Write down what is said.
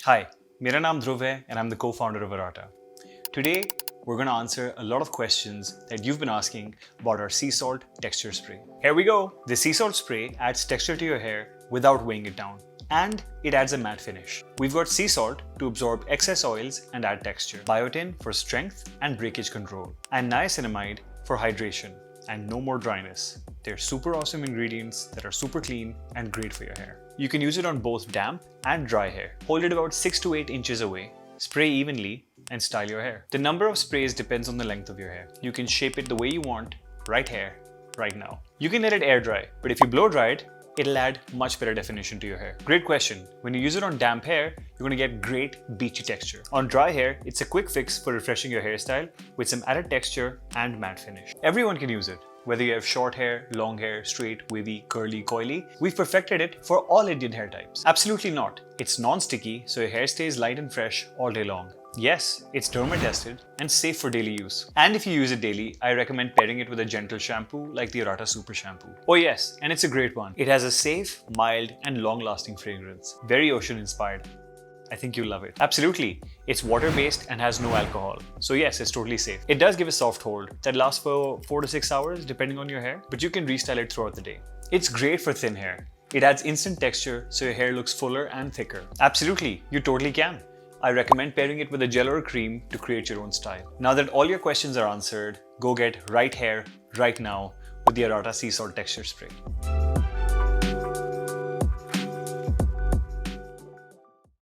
Hi, मेरा नाम Dhruv है and I'm the co-founder of Arata. Today, we're going to answer a lot of questions that you've been asking about our sea salt texture spray. Here we go. The sea salt spray adds texture to your hair without weighing it down. And it adds a matte finish. We've got sea salt to absorb excess oils and add texture, biotin for strength and breakage control, and niacinamide for hydration and no more dryness. They're super awesome ingredients that are super clean and great for your hair. You can use it on both damp and dry hair. Hold it about 6 to 8 inches away, spray evenly, and style your hair. The number of sprays depends on the length of your hair. You can shape it the way you want, right here, right now. You can let it air dry, but if you blow dry it, it'll add much better definition to your hair. Great question. When you use it on damp hair, you're gonna get great beachy texture. On dry hair, it's a quick fix for refreshing your hairstyle with some added texture and matte finish. Everyone can use it. Whether you have short hair, long hair, straight, wavy, curly, coily, we've perfected it for all Indian hair types. Absolutely not. It's non-sticky, so your hair stays light and fresh all day long. Yes, it's derma-tested and safe for daily use. And if you use it daily, I recommend pairing it with a gentle shampoo like the Arata Super Shampoo. Oh yes, and it's a great one. It has a safe, mild, and long-lasting fragrance. Very ocean-inspired. I think you'll love it. Absolutely. It's water-based and has no alcohol. So yes, it's totally safe. It does give a soft hold that lasts for 4 to 6 hours depending on your hair, but you can restyle it throughout the day. It's great for thin hair. It adds instant texture so your hair looks fuller and thicker. Absolutely, you totally can. I recommend pairing it with a gel or a cream to create your own style. Now that all your questions are answered, go get right hair, right now with the Arata Sea Salt Texture Spray.